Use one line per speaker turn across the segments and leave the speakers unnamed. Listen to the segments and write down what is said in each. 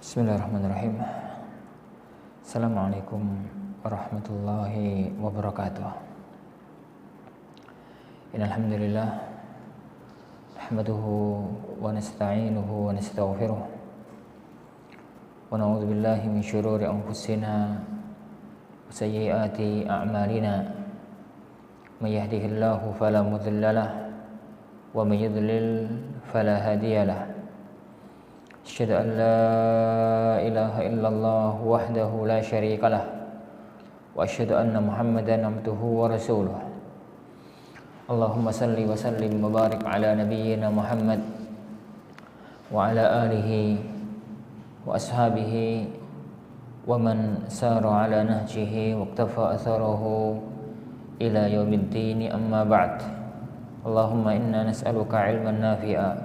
Bismillahirrahmanirrahim. Assalamualaikum warahmatullahi wabarakatuh. Innalhamdulillah nahmaduhu wa nasta'inuhu wa nastaghfiruh wa na'udzu billahi min syururi anfusina wa sayyiati a'malina. May yahdihillahu fala mudilla lahu wa may yudlil fala hadiya lahu. Asyhadu an la ilaha illallah wahdahu la syarika lah wa asyhadu anna Muhammadan abduhu wa rasuluh. Allahumma salli wa sallim wa barik ala nabiyyina Muhammad wa ala alihi wa ashabihi wa man sara ala nahjihi wa iktafa atharahu ila yaumiddin, amma ba'd. Allahumma inna nas'aluka ilman nafi'a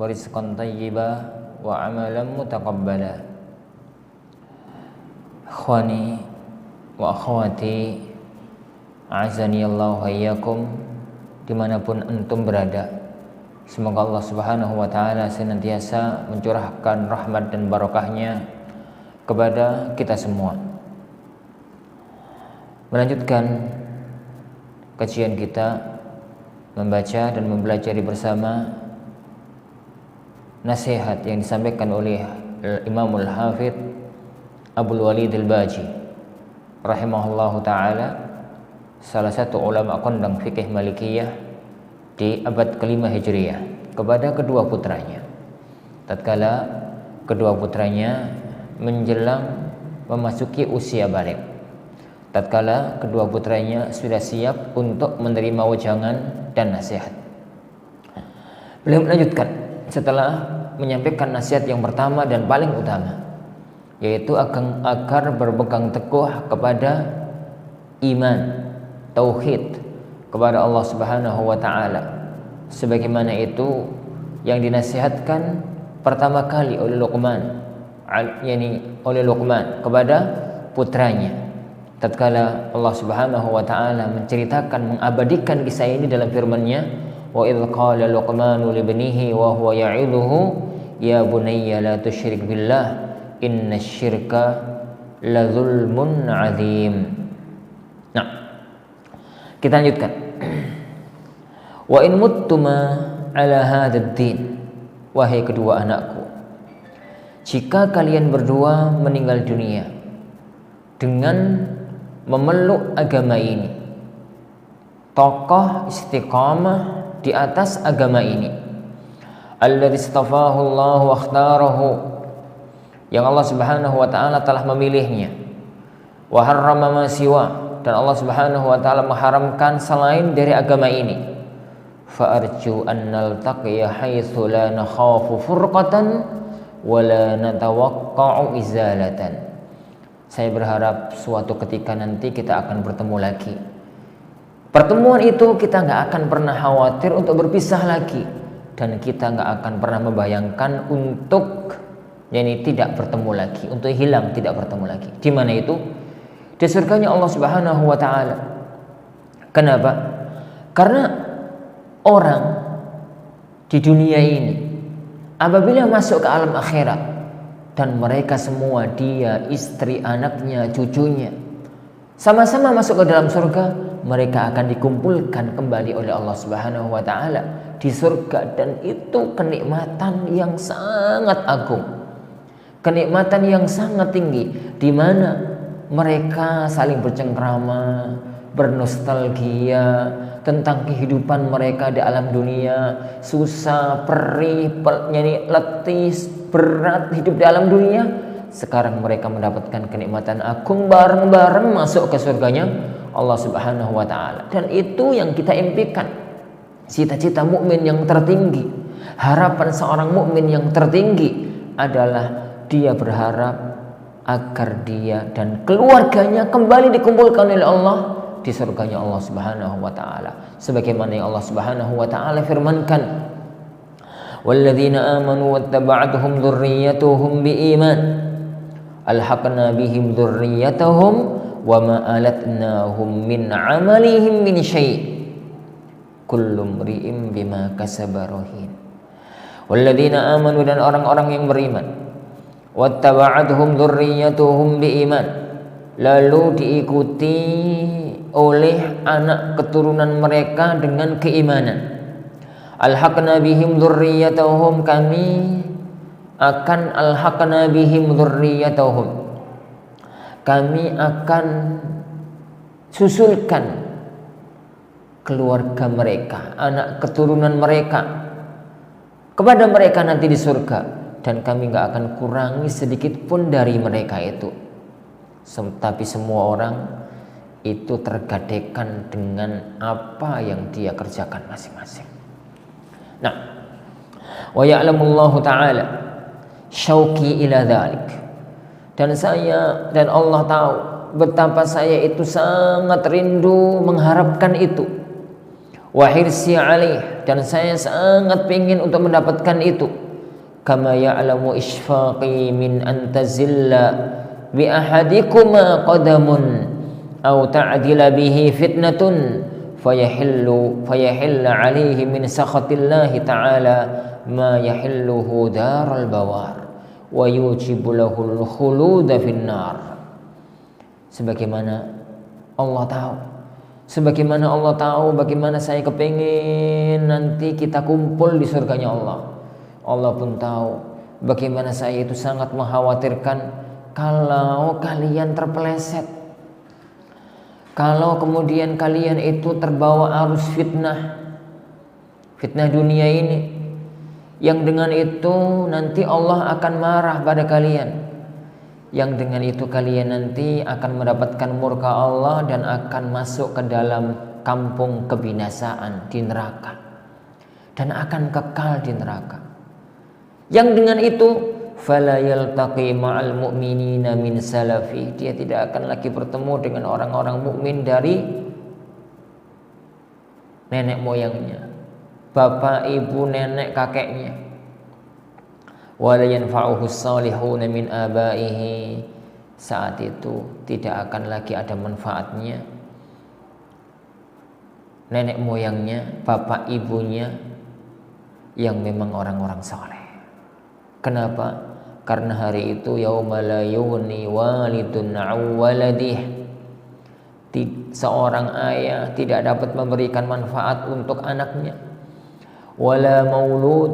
wa rizqan thayyiba wa amalan mutaqabbala. Ikhwani wa akhwati, a'azani Allah wa iyyakum, dimanapun antum berada, semoga Allah Subhanahu wa ta'ala senantiasa mencurahkan rahmat dan barokahnya kepada kita semua. Melanjutkan kajian kita, membaca dan mempelajari bersama nasihat yang disampaikan oleh Imamul Hafidh Abdul Walid Al-Baji rahimahullahu ta'ala, salah satu ulama kondang fikih Malikiyah di abad kelima Hijriyah, kepada kedua putranya tatkala kedua putranya menjelang memasuki usia balik, tatkala kedua putranya sudah siap untuk menerima wejangan dan nasihat. Beliau melanjutkan setelah menyampaikan nasihat yang pertama dan paling utama, yaitu agar berpegang teguh kepada iman, tauhid kepada Allah Subhanahu wa ta'ala, sebagaimana itu yang dinasihatkan pertama kali oleh Luqman, oleh Luqman kepada putranya tatkala Allah Subhanahu wa ta'ala menceritakan, mengabadikan kisah ini dalam firman-Nya, wa idh qala Luqmanu libnihi wa huwa ya'idhuhu ya bunayya la tusyrik billah innasyirka la zulmun 'adzim. Nah, kita lanjutkan. Wa in muttuma ala hadzal din, wahai kedua anakku, jika kalian berdua meninggal dunia dengan memeluk agama ini, tokoh istiqamah di atas agama ini, alladzi istafahu Allah wa ikhtarahu, yang Allah Subhanahu wa ta'ala telah memilihnya, wa harrama ma siwa, dan Allah Subhanahu wa ta'ala mengharamkan selain dari agama ini, fa arju an naltaqiya haitsu la nakhafu furqatan wa la natawaqqa'u izalatan. Saya berharap suatu ketika nanti kita akan bertemu lagi. Pertemuan itu kita nggak akan pernah khawatir untuk berpisah lagi, dan kita nggak akan pernah membayangkan untuk tidak bertemu lagi, untuk hilang tidak bertemu lagi. Di mana itu? Di surganya Allah Subhanahu wa ta'ala. Kenapa? Karena orang di dunia ini apabila masuk ke alam akhirat, dan mereka semua, dia, istri, anaknya, cucunya, sama-sama masuk ke dalam surga, mereka akan dikumpulkan kembali oleh Allah Subhanahu wa ta'ala di surga, dan itu kenikmatan yang sangat agung, kenikmatan yang sangat tinggi, di mana mereka saling bercengkrama, bernostalgia tentang kehidupan mereka di alam dunia, susah, perih, letih, berat hidup di alam dunia. Sekarang mereka mendapatkan kenikmatan agung, bareng-bareng masuk ke surganya Allah Subhanahu wa ta'ala. Dan itu yang kita impikan, cita-cita mukmin yang tertinggi, harapan seorang mukmin yang tertinggi adalah dia berharap agar dia dan keluarganya kembali dikumpulkan oleh Allah di surganya Allah Subhanahu wa ta'ala, sebagaimana yang Allah Subhanahu wa ta'ala firmankan, walladzina amanu wattaba'atuhum dzurriyyatuhum biiman alhaqna bihim dzurriyyatahum wa ma alatnahum min amalihim min syai' kullu mri'in bima kasaba rahin. Walladzina amanu, dan orang-orang yang beriman, wattaba'athum dzurriyyatuhum biiman, lalu diikuti oleh anak keturunan mereka dengan keimanan. Alhaqna bihim dzurriyyatuhum, kami akan alhaqna bihim dzurriyyatuhum, kami akan susulkan keluarga mereka, anak keturunan mereka kepada mereka nanti di surga, dan kami gak akan kurangi sedikit pun dari mereka itu. Tapi semua orang itu tergadaikan dengan apa yang dia kerjakan masing-masing. Nah, wa ya'lamullahu ta'ala syauqi ila dzalik, dan Allah tahu betapa saya itu sangat rindu mengharapkan itu. Wa hirsi alaih, dan saya sangat ingin untuk mendapatkan itu. Kama ya'lamu isfaqi min antazilla bi ahadikuma qadamun aw ta'dila bihi fitnatun fayahilla alaihi min sakhatillahi ta'ala ma yahilluhu daral bawar wa yujibu lahul khuluda finnar. Sebagaimana Allah tahu bagaimana saya kepingin nanti kita kumpul di surganya Allah. Allah pun tahu bagaimana saya itu sangat mengkhawatirkan kalau kalian terpeleset, kalau kemudian kalian itu terbawa arus fitnah dunia ini, yang dengan itu nanti Allah akan marah pada kalian, yang dengan itu kalian nanti akan mendapatkan murka Allah dan akan masuk ke dalam kampung kebinasaan di neraka, dan akan kekal di neraka. Yang dengan itu fala yaltaqi ma'al mu'minina min salafi, dia tidak akan lagi bertemu dengan orang-orang mukmin dari nenek moyangnya, bapak, ibu, nenek, kakeknya. Wala yanfa'uhu salihuna min abaihi, saat itu tidak akan lagi ada manfaatnya nenek moyangnya, bapak ibunya yang memang orang-orang saleh. Kenapa? Karena hari itu yauma la yughni walidun 'an waladih, seorang ayah tidak dapat memberikan manfaat untuk anaknya, wala maulud,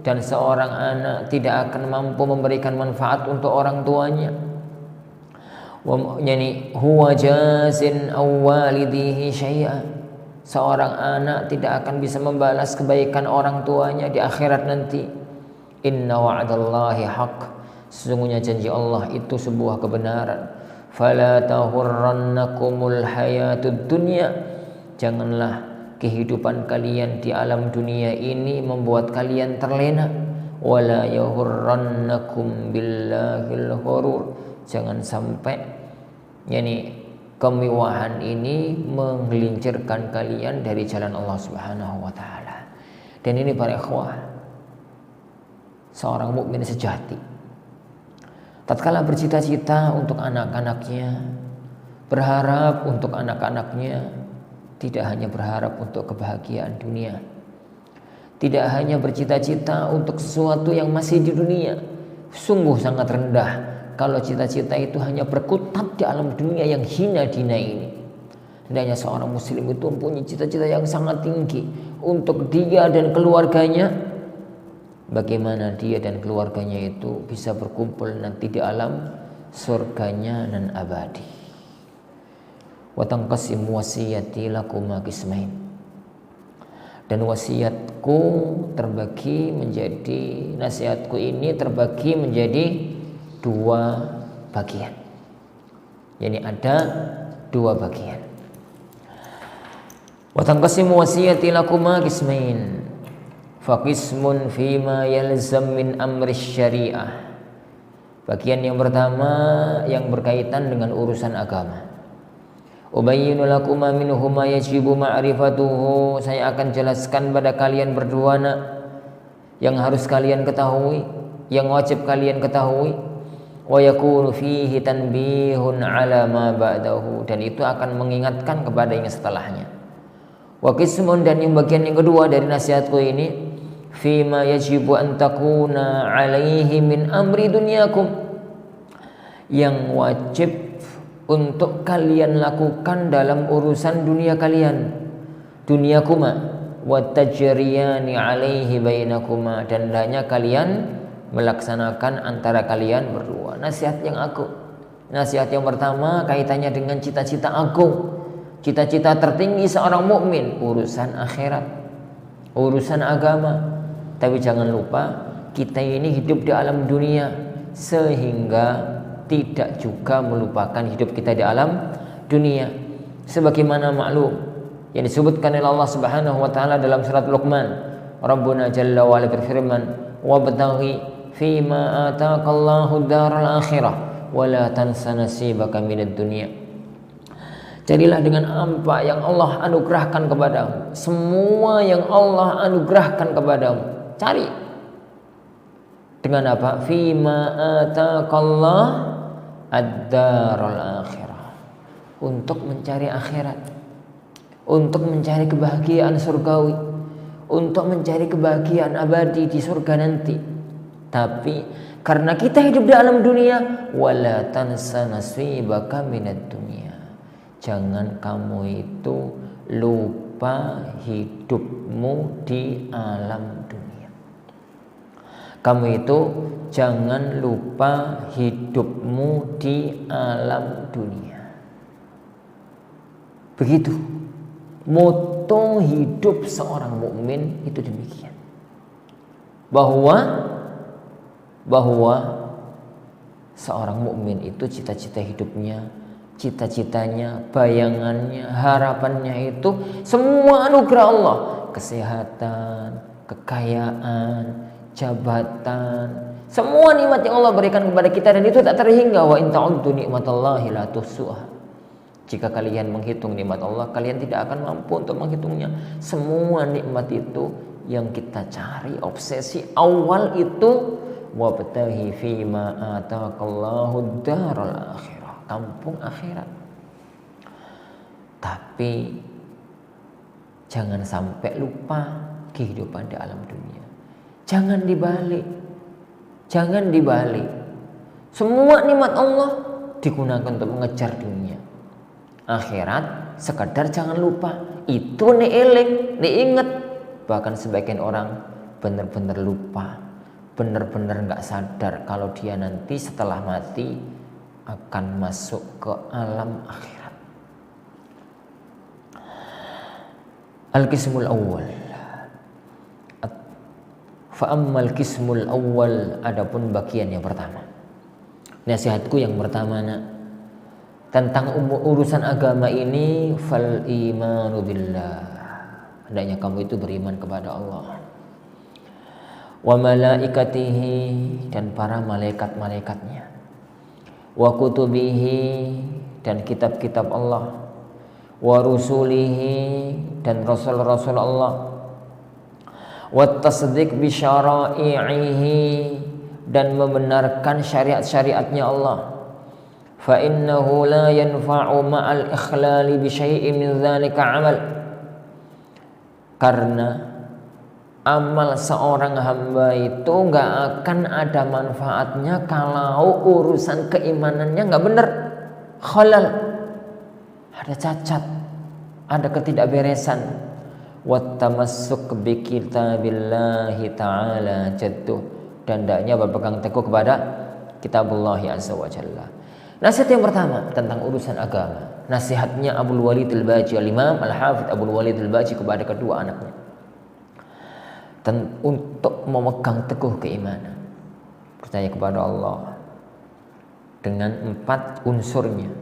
dan seorang anak tidak akan mampu memberikan manfaat untuk orang tuanya. Yani huwa jazin aw walidihi syai'a, seorang anak tidak akan bisa membalas kebaikan orang tuanya di akhirat nanti. Inna wa'dallahi haqq, sesungguhnya janji Allah itu sebuah kebenaran. Fala tahurrannakumul hayatud dunya, janganlah kehidupan kalian di alam dunia ini membuat kalian terlena. Wala yahurrannakum billahil ghurur, jangan sampai kemewahan ini menggelincirkan kalian dari jalan Allah Subhanahu wa taala. Dan ini para ikhwah, seorang mukmin sejati tatkala bercita-cita untuk anak-anaknya, berharap untuk anak-anaknya, tidak hanya berharap untuk kebahagiaan dunia, tidak hanya bercita-cita untuk sesuatu yang masih di dunia. Sungguh sangat rendah kalau cita-cita itu hanya berkutat di alam dunia yang hina dina ini. Hendaknya seorang muslim itu mempunyai cita-cita yang sangat tinggi untuk dia dan keluarganya. Bagaimana dia dan keluarganya itu bisa berkumpul nanti di alam surganya nan abadi. Wa tanqasim wasiyati lakuma qismain, dan wasiatku terbagi menjadi, nasihatku ini terbagi menjadi dua bagian. Yani ada dua bagian. Wa tanqasim wasiyati lakuma qismain, faqismun fima yalzam min amri syariah. Bagian yang pertama yang berkaitan dengan urusan agama. Ubayyinu lakuma minhu ma yajibu ma'rifatuhu, saya akan jelaskan pada kalian berdua yang harus kalian ketahui, yang wajib kalian ketahui. Wa yakunu fihi tanbihun ala ma ba'dahu, dan itu akan mengingatkan kepada yang setelahnya. Wa qismun, dan yang bagian yang kedua dari nasihatku ini, fima yajibu an takuna alaihi min amri dunyakum, yang wajib untuk kalian lakukan dalam urusan dunia kalian, dunyakuma wa tajriyani alaihi bainakuma, dan hendaknya kalian melaksanakan antara kalian berdua. Nasihat yang pertama kaitannya dengan cita-cita agung, cita-cita tertinggi seorang mukmin, urusan akhirat, urusan agama. Tapi jangan lupa kita ini hidup di alam dunia, sehingga tidak juga melupakan hidup kita di alam dunia. Sebagaimana maklum yang disebutkan oleh Allah Subhanahu wa taala dalam surat Luqman, Rabbuna jalla wa ala berfirman, "Wabtaghi fima ataqallahu daral akhirah wa la tansa nasibaka minad dunya." Jadilah dengan apa yang Allah anugerahkan kepadamu, semua yang Allah anugerahkan kepadamu, cari. Dengan apa? Fima ataqallah ad-daral akhirah, untuk mencari akhirat, untuk mencari kebahagiaan surgawi, untuk mencari kebahagiaan abadi di surga nanti. Tapi karena kita hidup di alam dunia, wala tansa nasibaka minad dunya, jangan kamu itu lupa hidupmu di alam dunia. Kamu itu jangan lupa hidupmu di alam dunia. Begitu moto hidup seorang mukmin itu demikian. Bahwa seorang mukmin itu cita-cita hidupnya, cita-citanya, bayangannya, harapannya itu semua anugerah Allah, kesehatan, kekayaan, jabatan, semua nikmat yang Allah berikan kepada kita, dan itu tak terhingga. Wa in ta'uddu nikmatallahi la tuhsuha. Jika kalian menghitung nikmat Allah, kalian tidak akan mampu untuk menghitungnya. Semua nikmat itu yang kita cari, obsesi awal itu wabtaghi fima ataqallahu daral akhirah, kampung akhirat. Tapi jangan sampai lupa kehidupan di alam dunia. Jangan dibalik. Semua nikmat Allah digunakan untuk mengejar dunia. Akhirat sekedar jangan lupa. Itu eling, ingat. Bahkan sebagian orang benar-benar lupa, benar-benar nggak sadar kalau dia nanti setelah mati akan masuk ke alam akhirat. Al-qismul awwal. Fa'ammal qismul awwal, adapun bagian yang pertama. Nasihatku yang pertama tentang urusan agama ini, fal imanu billah, hendaknya kamu itu beriman kepada Allah, wa malaikatihi, dan para malaikat-malaikatnya, wa kutubihi, dan kitab-kitab Allah, wa rusulihi, dan rasul-rasul Allah, wa tasdiq bi syara'ihi, dan membenarkan syariat-syariatnya Allah. Fa innahu la yanfa'u ma'al ikhlali bi syai'in min dzalika 'amal, karena amal seorang hamba itu nggak akan ada manfaatnya kalau urusan keimanannya nggak benar, khalal, ada cacat, ada ketidakberesan. Wattamassuk bi kitabillahi ta'ala jadduh, dan hendaknya berpegang teguh kepada kitabullah azza wa jalla. Nasihat yang pertama tentang urusan agama, nasihatnya Abul Walid al-Baji, al-Imam al-Hafidh Abul Walid al-Baji kepada kedua anaknya, untuk memegang teguh keimanan, percaya kepada Allah dengan 4 unsurnya.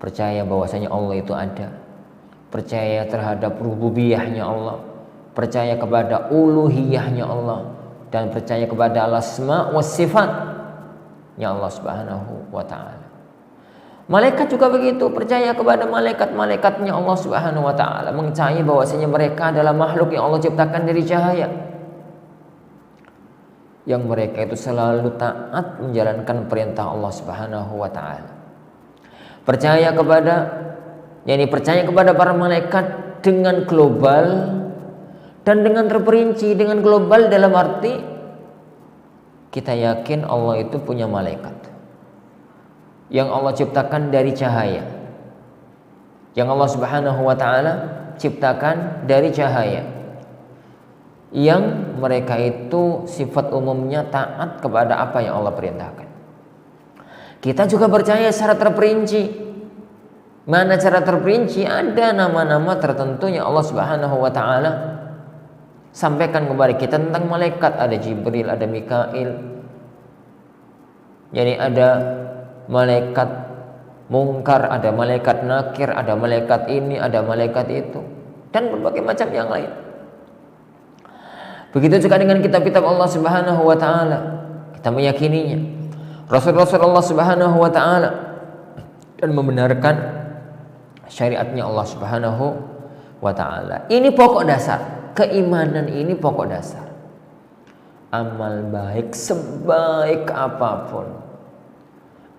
Percaya bahwasanya Allah itu ada, percaya terhadap rububiyahnya Allah, percaya kepada uluhiyahnya Allah, dan percaya kepada al-asma wa sifatnya Allah Subhanahu wa ta'ala. Malaikat juga begitu, percaya kepada malaikat-malaikatnya Allah Subhanahu wa ta'ala, percaya bahwasanya mereka adalah makhluk yang Allah ciptakan dari cahaya, yang mereka itu selalu taat menjalankan perintah Allah Subhanahu wa ta'ala. Percaya kepada para malaikat dengan global, dan dengan terperinci, dengan global, dalam arti kita yakin Allah itu punya malaikat yang Allah ciptakan dari cahaya, yang Allah Subhanahu wa ta'ala ciptakan dari cahaya, yang mereka itu sifat umumnya taat kepada apa yang Allah perintahkan. Kita juga percaya secara terperinci. Mana cara terperinci? Ada nama-nama tertentu yang Allah Subhanahu wa ta'ala sampaikan kepada kita tentang malaikat. Ada Jibril, ada Mikail. Jadi ada malaikat mungkar, ada malaikat nakir, ada malaikat ini, ada malaikat itu, dan berbagai macam yang lain. Begitu juga dengan kitab-kitab Allah Subhanahu wa ta'ala, kita meyakininya. Rasul-rasul Allah Subhanahu wa ta'ala, dan membenarkan syariatnya Allah Subhanahu wa ta'ala. Ini pokok dasar. Keimanan ini pokok dasar. Amal baik sebaik apapun,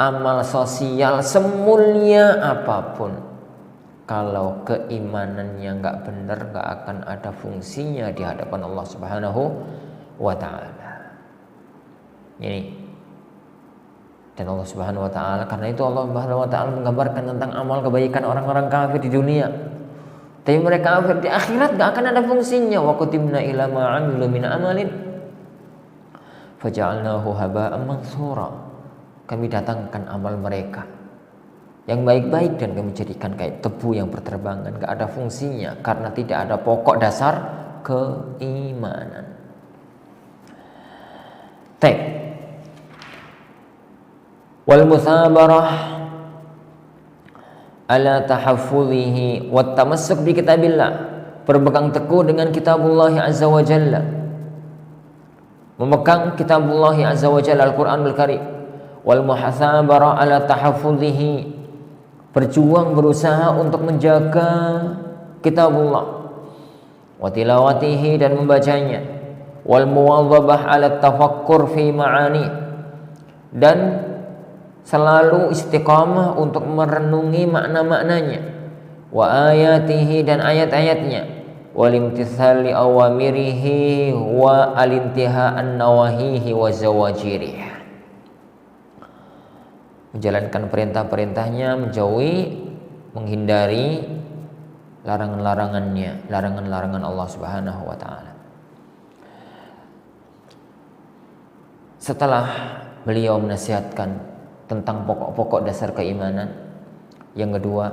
amal sosial semulia apapun, kalau keimanannya nggak benar, nggak akan ada fungsinya di hadapan Allah Subhanahu wa ta'ala. Ini. Dan Allah Subhanahu wa ta'ala, karena itu Allah Subhanahu wa ta'ala menggambarkan tentang amal kebaikan orang-orang kafir di dunia. Tapi mereka kafir di akhirat gak akan ada fungsinya. Wa qatimna ila ma 'amilu min amalin faja'alnahu haba'an mansura. Kami datangkan amal mereka yang baik-baik dan kami jadikan kayak debu yang berterbangan, gak ada fungsinya karena tidak ada pokok dasar keimanan. Wal musabarah ala tahaffuzihi wat tamassuk bi kitabillah, berpegang teguh dengan kitabullah azza wa jalla, memegang kitabullah azza wa jalla Al-Qur'anul Karim. Wal muhasabara ala tahaffuzihi, berjuang berusaha untuk menjaga kitabullah, wa tilawatihi, dan membacanya. Wal muwadhabah ala tafakkur fi ma'ani, dan selalu istiqamah untuk merenungi makna-maknanya. Wa ayatihi, dan ayat-ayatnya. Wal imtithali awamirihi wa alintiha an-nawahihi wa zawajirihi, menjalankan perintah-perintahnya, menghindari larangan-larangannya, larangan-larangan Allah Subhanahu wa ta'ala. Setelah beliau menasihatkan tentang pokok-pokok dasar keimanan, yang kedua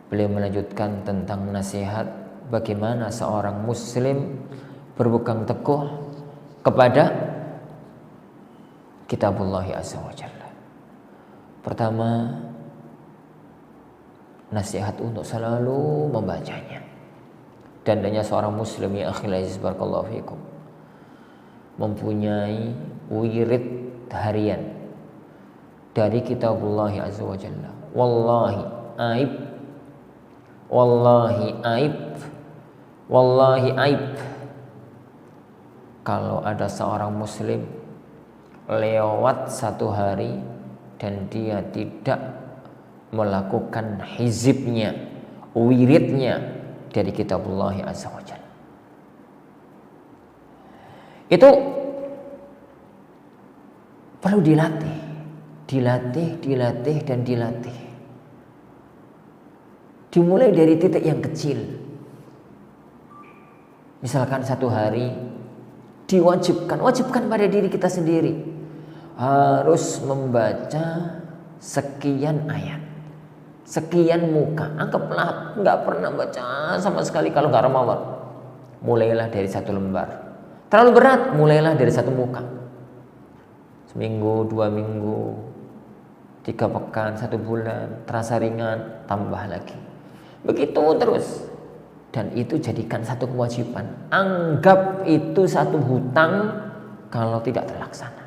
beliau melanjutkan tentang nasihat bagaimana seorang muslim berpegang teguh kepada kitabullah azza wa jalla. Pertama, nasihat untuk selalu membacanya. Dan hanya seorang muslim, ya akhil aziz barakallahu fikum, mempunyai wirid harian dari kitabullah azza wa jalla. Wallahi aib, wallahi aib, wallahi aib kalau ada seorang muslim lewat satu hari dan dia tidak melakukan hizibnya, wiridnya dari kitabullah azza wa jalla. Itu perlu dilatih, dan dilatih. Dimulai dari titik yang kecil. Misalkan satu hari wajibkan pada diri kita sendiri harus membaca sekian ayat, sekian muka. Anggaplah nggak pernah baca sama sekali kalau nggak Ramadan. Mulailah dari satu lembar. Terlalu berat, mulailah dari satu muka. Seminggu, 2 minggu, 3 pekan, 1 bulan, terasa ringan, tambah lagi. Begitu terus. Dan itu jadikan satu kewajiban. Anggap itu satu hutang kalau tidak terlaksana.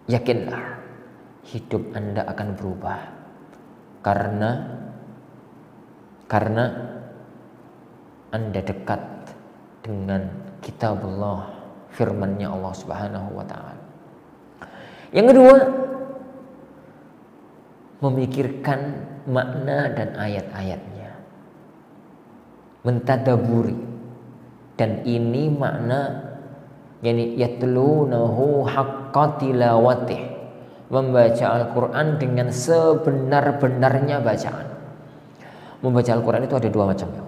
Yakinlah hidup Anda akan berubah karena Anda dekat dengan kitabullah, firman-Nya Allah Subhanahu wa ta'ala. Yang kedua, memikirkan makna dan ayat-ayatnya. mentadaburi. Dan ini makna yani yatlunahu haqqa tilawatih, membaca Al-Quran dengan sebenar-benarnya bacaan. Membaca Al-Quran itu ada dua macam ya.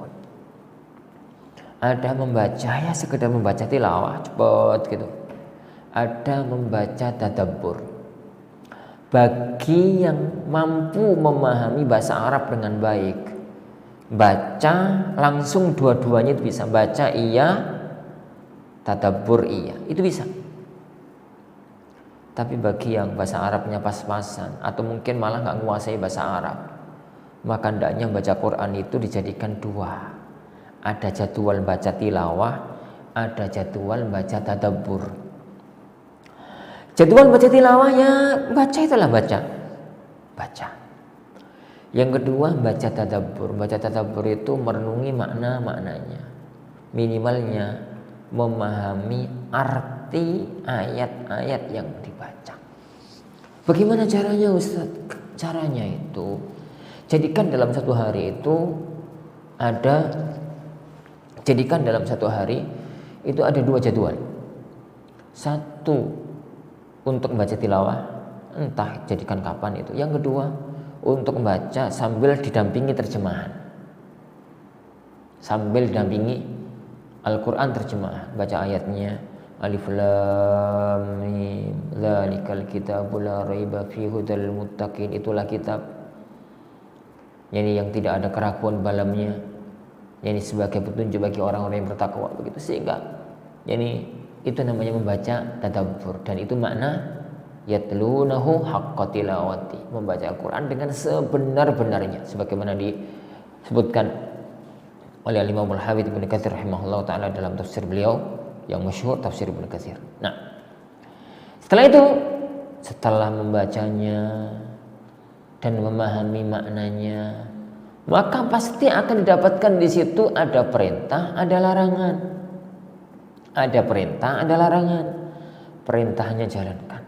Ada membaca ya sekedar membaca tilawah cepet gitu. Ada membaca tadabbur. Bagi yang mampu memahami bahasa Arab dengan baik, baca langsung dua-duanya itu bisa. Baca iya, tadabbur iya, itu bisa. Tapi bagi yang bahasa Arabnya pas-pasan atau mungkin malah nggak menguasai bahasa Arab, maka hendaknya baca Quran itu dijadikan dua. Ada jadwal baca tilawah, ada jadwal baca tadabbur. Jadwal baca tilawah ya baca itulah baca. Yang kedua baca tadabbur. Baca tadabbur itu merenungi maknanya. Minimalnya memahami arti ayat-ayat yang dibaca. Bagaimana caranya Ustaz? Caranya itu jadikan dalam satu hari itu ada dua jadwal. Satu untuk membaca tilawah, entah jadikan kapan itu. Yang kedua untuk membaca sambil didampingi terjemahan, sambil didampingi Al-Quran terjemahan, baca ayatnya Alif Lam Mim Dzalikal Kitabu La Raiba Fihi Hudal Muttaqin, itulah kitab yang tidak ada keraguan dalamnya, sebagai petunjuk bagi orang-orang yang bertakwa, begitu. Sehingga itu namanya membaca tadabbur, dan itu makna yatlunahu haqqa tilawati, membaca Al-Quran dengan sebenar-benarnya, sebagaimana disebutkan oleh Imam Al-Hafidz Ibnu Katsir rahimahullah taala dalam tafsir beliau yang masyhur, tafsir Ibnu Katsir. Nah, setelah membacanya dan memahami maknanya, maka pasti akan didapatkan di situ ada perintah, ada larangan. Ada perintah, ada larangan. Perintahnya jalankan,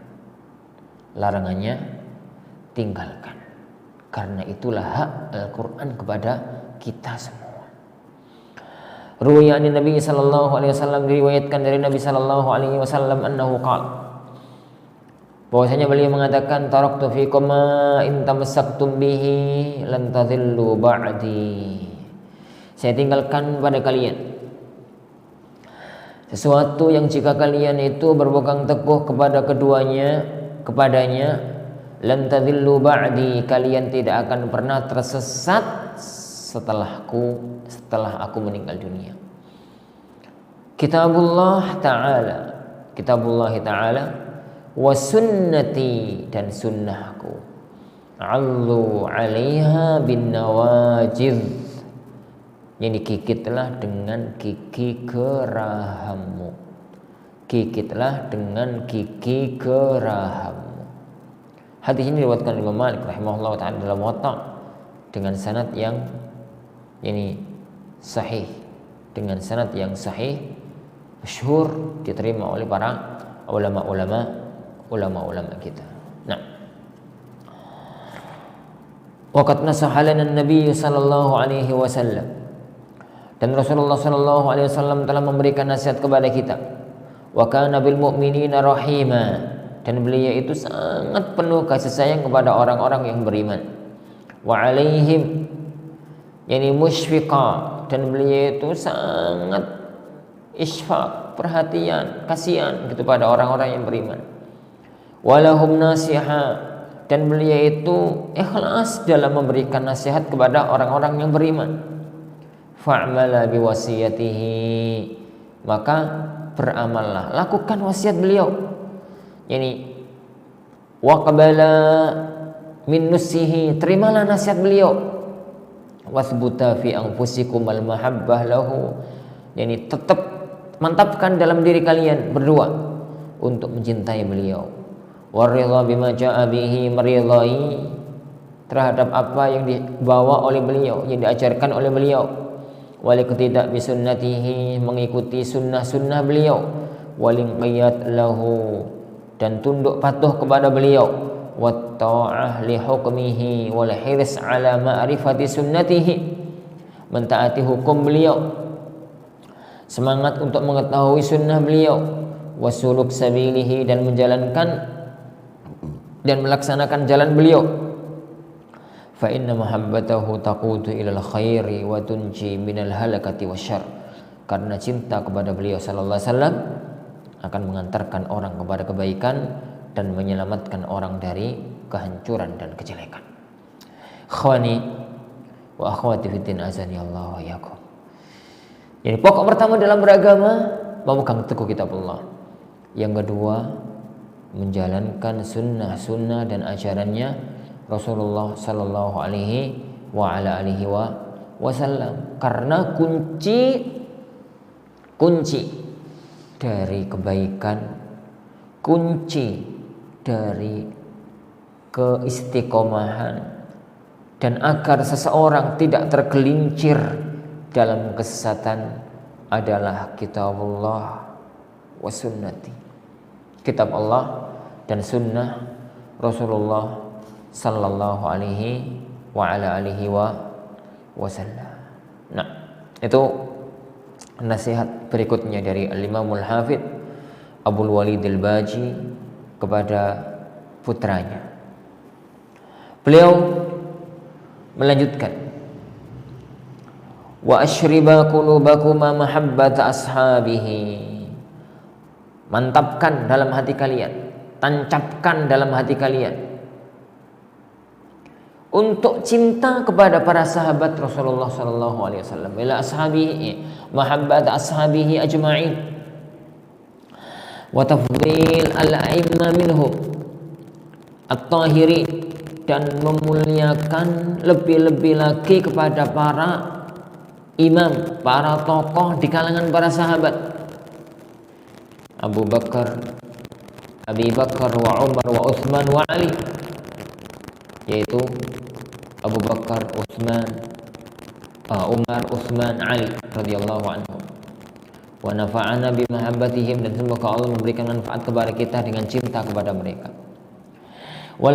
larangannya tinggalkan. Karena itulah hak Al-Quran kepada kita semua. Ruwiya an Nabi sallallahu alaihi wasallam, diriwayatkan dari Nabi sallallahu alaihi wasallam annahu qala, bahwasanya beliau mengatakan taraktu fikum ma in tamassaktum bihi lan tadhillu ba'di. Saya tinggalkan pada kalian sesuatu yang jika kalian itu berpegang teguh kepadanya lan tadhillu ba'di, kalian tidak akan pernah tersesat setelah aku meninggal dunia. Kitabullah ta'ala wa sunnati, dan sunnahku. Allu 'alaiha bin nawajidh, gigitlah dengan gigi gerahammu. Gigitlah dengan gigi gerahammu. Hadis ini diriwayatkan Imam Malik rahimahullah taala dalam Muwatta dengan sanad yang sahih, dengan sanad yang sahih, masyhur, diterima oleh para ulama kita. Nah, waqad nasaha lana an-nabiy sallallahu alaihi wasallam, dan Rasulullah sallallahu alaihi wasallam telah memberikan nasihat kepada kita. Wa kana bil mu'minina rahima, dan beliau itu sangat penuh kasih sayang kepada orang-orang yang beriman. Wa alaihim, musyfiqa, dan beliau itu sangat isfaq, perhatian, kasihan gitu pada orang-orang yang beriman. Walahum nasiha, dan beliau itu ikhlas dalam memberikan nasihat kepada orang-orang yang beriman. Fa'mala biwasiyatihi, maka beramallah, lakukan wasiat beliau. Waqbala min nusihi, terimalah nasihat beliau. Wasbuta fi anfusikum al mahabbah lahu, tetap mantapkan dalam diri kalian berdua untuk mencintai beliau. Waridha bima ja'a bihi, meridai terhadap apa yang dibawa oleh beliau, yang diajarkan oleh beliau. Waliqtida bi sunnatihi, mengikuti sunnah-sunnah beliau. Walinqiyat lahu, dan tunduk patuh kepada beliau. Watta'ah li hukmihi wal hirs ala ma'rifati sunnatihi, mentaati hukum beliau, semangat untuk mengetahui sunnah beliau, wasuluk sabilihi, dan menjalankan dan melaksanakan jalan beliau. Fa inna mahabbatahu taqudu ilal khairi wa tunji minal halakati wasyarr. Karena cinta kepada beliau sallallahu alaihi wasallam akan mengantarkan orang kepada kebaikan dan menyelamatkan orang dari kehancuran dan kejelekan. Khawani wa akhwati fiddin azani Allah wa yakum. Jadi pokok pertama dalam beragama memegang teguh kitab Allah. Yang kedua, menjalankan sunnah-sunnah dan ajarannya Rasulullah sallallahu alaihi wa ala alihi wasallam. Karena kunci dari kebaikan, kunci dari keistiqomahan, dan agar seseorang tidak tergelincir dalam kesesatan adalah kitabullah wa sunnati. Kitab Allah dan sunnah Rasulullah sallallahu alaihi wa ala alihi wasallam. Nah, itu nasihat berikutnya dari Al-Imamul Hafidh Abdul Walid Al-Baji kepada putranya. Beliau melanjutkan, wa ashriba qulubakuma mahabbata ashabihi. Mantapkan dalam hati kalian, tancapkan dalam hati kalian untuk cinta kepada para sahabat Rasulullah sallallahu alaihi wasallam, ila ashabihi, mahabbat ashabihi ajma'in, wa tafdhil al-a'imma minhum at-tahirin, dan memuliakan lebih-lebih lagi kepada para imam, para tokoh di kalangan para sahabat, Abu Bakar, Abi Bakar wa Umar wa Utsman wa Ali, yaitu Abu Bakar, Umar, Utsman, Ali radhiyallahu anhum. Wa nafa'ana bi mahabbatihim, dan semoga Allah memberikan manfaat kepada kita dengan cinta kepada mereka. Wa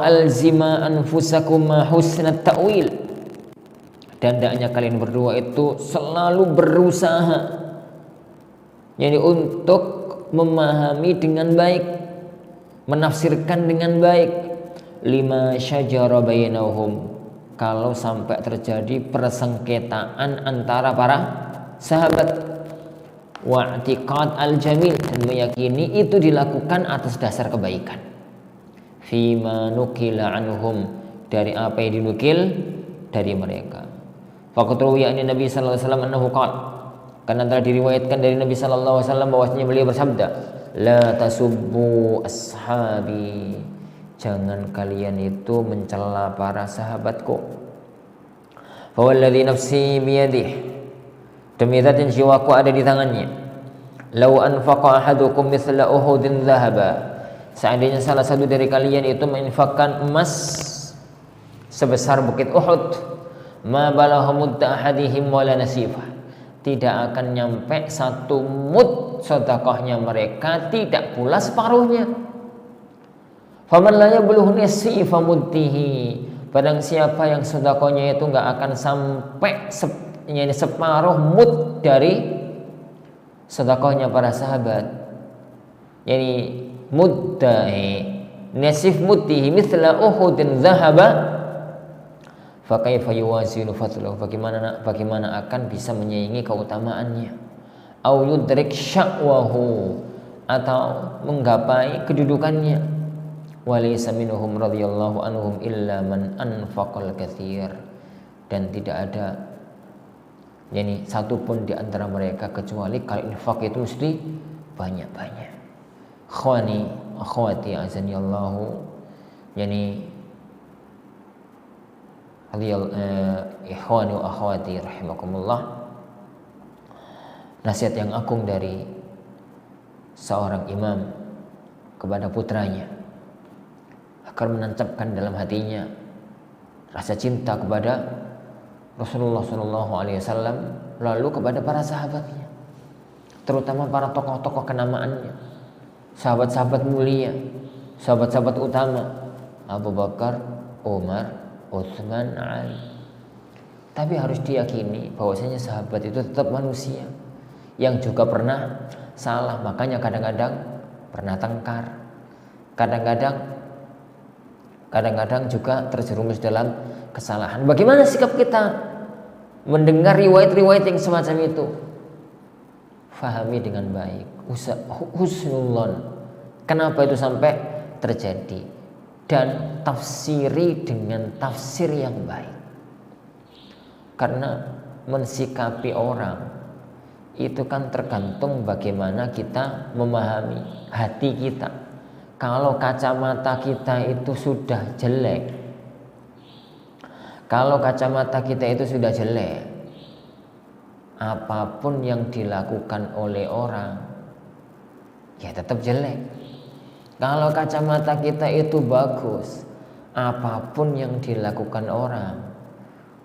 alzima anfusakum husnat ta'wil, dan hendaknya kalian berdua itu selalu berusaha, yani untuk memahami dengan baik, menafsirkan dengan baik, lima syajara bainahum, kalau sampai terjadi persengketaan antara para sahabat, wa'tiqad al-jamil, dan meyakini itu dilakukan atas dasar kebaikan, fima nukila anhum, dari apa yang dinukil dari mereka. Faqad ruwiya an Nabi sallallahu alaihi wasallam annahu qala, karena telah diriwayatkan dari Nabi sallallahu alaihi wasallam bahwasanya beliau bersabda, la tasubbu ashabi, jangan kalian itu mencela para sahabatku. Fa walladzi nafsi biyadihi, demi zat yang jiwaku ada di tangannya, law anfaqa ahadukum mithla uhudin dhahaba, seandainya salah satu dari kalian itu menginfakkan emas sebesar bukit Uhud, ma balagha mudda ahadihim wala nasifah, tidak akan nyampe satu mud sedekahnya mereka, tidak pula separuhnya. Faman la yablughu nasifa muddihi, barang siapa yang sedekahnya itu enggak akan sampai separuh mud dari sedekahnya para sahabat, yani muddahi nasif muddihi mithla uhudin dhahaba, fa kaifa yuwazinu fadlahu, bagaimana akan bisa menyaingi keutamaannya, au yudrik sya'wahu, atau menggapai kedudukannya, walaysa minhum radhiyallahu anhum illa man anfaqal katsir, dan tidak ada yani satu pun di antara mereka kecuali kalau infak itu mesti banyak-banyak. Khawani akhwati azani Allahu, yani ikhwani wa akhwati rahimakumullah, nasihat yang agung dari seorang imam kepada putranya agar menancapkan dalam hatinya rasa cinta kepada Rasulullah SAW, lalu kepada para sahabatnya, terutama para tokoh-tokoh kenamaannya, sahabat-sahabat mulia, sahabat-sahabat utama, Abu Bakar, Umar, Utsman, Ali. Tapi harus diyakini bahwasanya sahabat itu tetap manusia yang juga pernah salah, makanya kadang-kadang pernah tengkar, kadang-kadang juga terjerumus dalam kesalahan. Bagaimana sikap kita mendengar riwayat-riwayat yang semacam itu? Fahami dengan baik, husnulon, kenapa itu sampai terjadi, dan tafsiri dengan tafsir yang baik. Karena mensikapi orang itu kan tergantung bagaimana kita memahami hati kita. Kalau kacamata kita itu sudah jelek, apapun yang dilakukan oleh orang ya tetap jelek. Kalau kacamata kita itu bagus, apapun yang dilakukan orang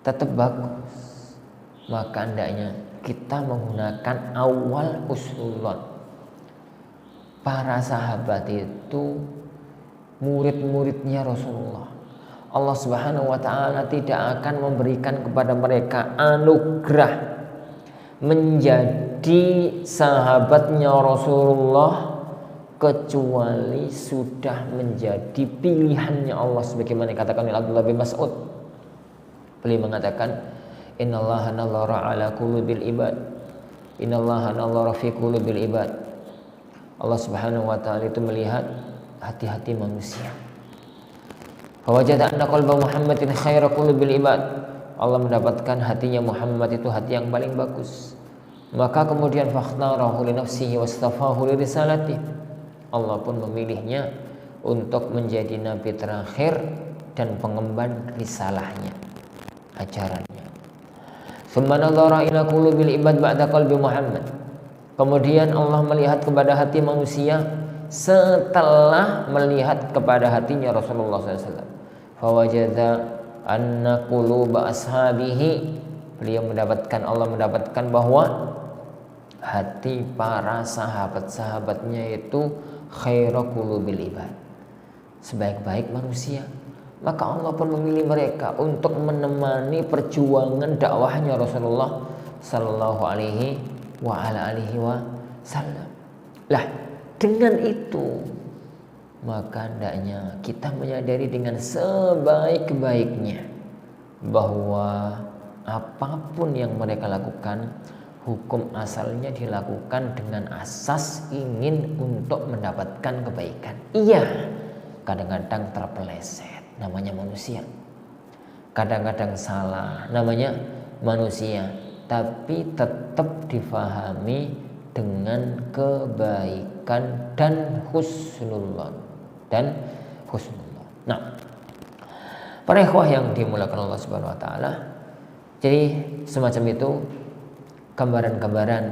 tetap bagus. Maka hendaknya kita menggunakan awal husnulon. Para sahabat itu murid-muridnya Rasulullah. Allah Subhanahu wa taala tidak akan memberikan kepada mereka anugerah menjadi sahabatnya Rasulullah kecuali sudah menjadi pilihannya Allah, sebagaimana dikatakan oleh Abdullah bin Mas'ud. Beliau mengatakan, innallaha nazara ala qulubil ibad, innallaha nazara fi qulubil ibad. Allah Subhanahu wa taala itu melihat hati-hati manusia. Fawajada anna qalba Muhammadin khaira qulubil ibad. Allah mendapatkan hatinya Muhammad itu hati yang paling bagus. Maka kemudian fakhtarahu li nafsihi wastafahu li risalatihi. Allah pun memilihnya untuk menjadi nabi terakhir dan pengemban risalahnya, ajarannya. Tsumma nadhara ila qulubil ibad ba'da qalbi Muhammad. Kemudian Allah melihat kepada hati manusia setelah melihat kepada hatinya Rasulullah SAW. Fawajada anna quluba ashabihi. Allah mendapatkan bahwa hati para sahabat-sahabatnya itu khairu qulubil ibad, sebaik-baik manusia. Maka Allah pun memilih mereka untuk menemani perjuangan dakwahnya Rasulullah sallallahu alaihi wa ala alihi wasallam. Lah, dengan itu maka hendaknya kita menyadari dengan sebaik-baiknya bahwa apapun yang mereka lakukan, hukum asalnya dilakukan dengan asas ingin untuk mendapatkan kebaikan. Iya, kadang-kadang terpeleset, namanya manusia. Kadang-kadang salah, namanya manusia. Tapi tetap difahami dengan kebaikan dan husnullah. Nah, para ikhwah yang dimulakan Allah Subhanahu wa taala, jadi semacam itu gambaran-gambaran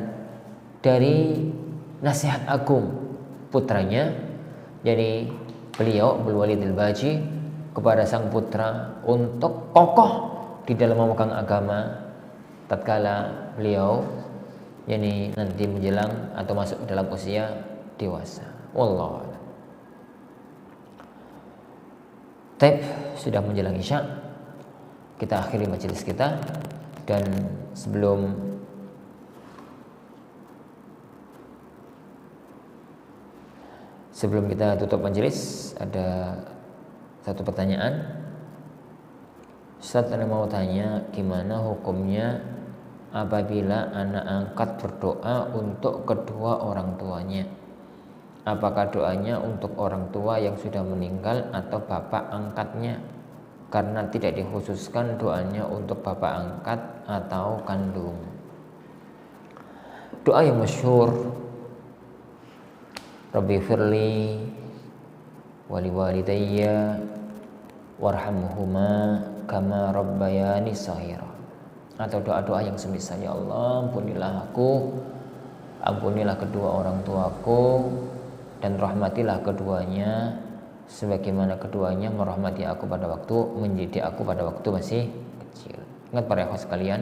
dari nasihat agung putranya, jadi beliau Abdul Walid al-Baji kepada sang putra untuk kokoh di dalam memegang agama tatkala beliau nanti menjelang atau masuk dalam usia dewasa. Wallahu a'lam. Taib, sudah menjelang Isya, kita akhiri majelis kita. Dan sebelum kita tutup majelis, ada satu pertanyaan. Ustaz, saya mau tanya, gimana hukumnya apabila anak angkat berdoa untuk kedua orang tuanya? Apakah doanya untuk orang tua yang sudah meninggal atau bapak angkatnya? Karena tidak dikhususkan doanya untuk bapak angkat atau kandung. Doa yang masyhur, Rabbi firli wali walidayya warhamhuma kama rabbayani shaghira. Atau doa-doa yang semisal, ya Allah, ampunilah aku, ampunilah kedua orang tuaku, dan rahmatilah keduanya sebagaimana keduanya merahmati aku pada waktu mendidik aku pada waktu masih kecil. Ingat para ikhwan sekalian,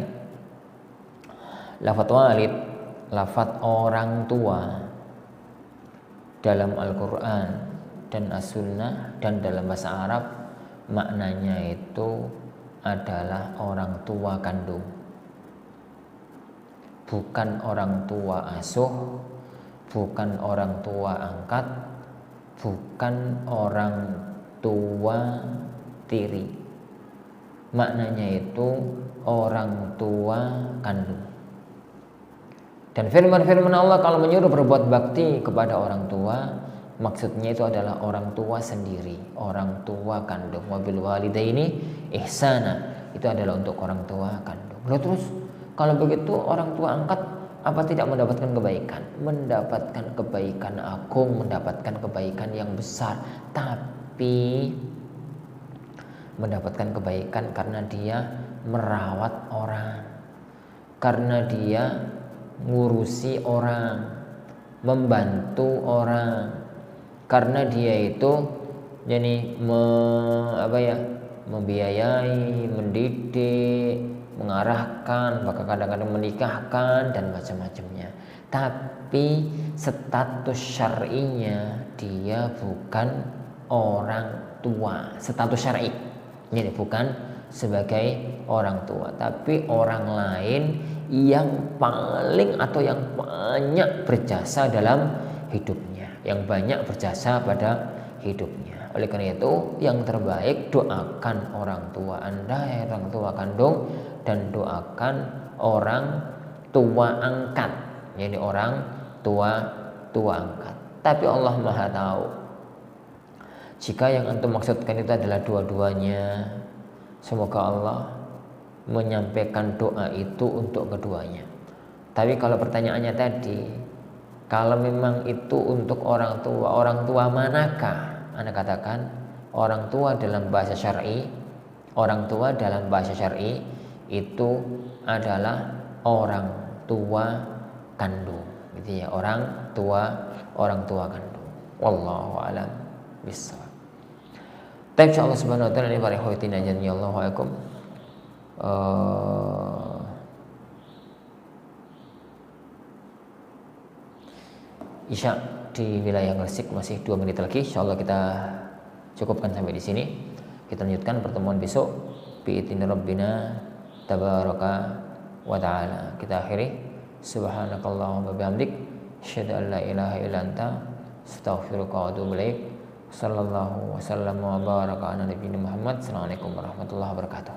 lafadz walid, lafadz orang tua dalam Al-Quran dan As-Sunnah dan dalam bahasa Arab maknanya itu adalah orang tua kandung, bukan orang tua asuh, bukan orang tua angkat, bukan orang tua tiri. Maknanya itu orang tua kandung. Dan firman-firman Allah kalau menyuruh berbuat bakti kepada orang tua, maksudnya itu adalah orang tua sendiri, orang tua kandung. Wabil walidaini ihsana, itu adalah untuk orang tua kandung. Lalu terus kalau begitu orang tua angkat apa tidak mendapatkan kebaikan? Mendapatkan kebaikan agung, mendapatkan kebaikan yang besar, tapi mendapatkan kebaikan karena dia merawat orang, karena dia ngurusi orang, membantu orang, karena dia itu jadi membiayai, mendidik, mengarahkan, bahkan kadang-kadang menikahkan dan macam-macamnya. Tapi status syar'inya dia bukan orang tua, status syar'i. Jadi bukan sebagai orang tua, tapi orang lain yang paling atau yang banyak berjasa dalam hidupnya, yang banyak berjasa pada hidupnya. Oleh karena itu yang terbaik doakan orang tua Anda, orang tua kandung, dan doakan orang tua angkat, jadi orang tua angkat. Tapi Allah Maha tahu, jika yang antum maksudkan itu adalah dua-duanya, semoga Allah menyampaikan doa itu untuk keduanya. Tapi kalau pertanyaannya tadi, kalau memang itu untuk orang tua manakah? Anda katakan orang tua dalam bahasa syar'i, orang tua dalam bahasa syar'i itu adalah orang tua kandung, gitu ya, orang tua kandung. Wallahu a'lam bishawab. Tapi insyaallah subhanahu wa ta'ala ini para ikhwatin ajani Allah wa yakum. Isya di wilayah Gresik masih 2 menit lagi. Insyaallah kita cukupkan sampai di sini. Kita lanjutkan pertemuan besok bi'idzni rabbina tabaraka wa ta'ala. Kita akhiri subhanakallahumma bihamdik asyhadu an la ilaha illa anta astaghfiruka wa atubu ilaik. Sallallahu wasallam wa baraka ala nabiyina Muhammad. Assalamualaikum warahmatullahi wabarakatuh.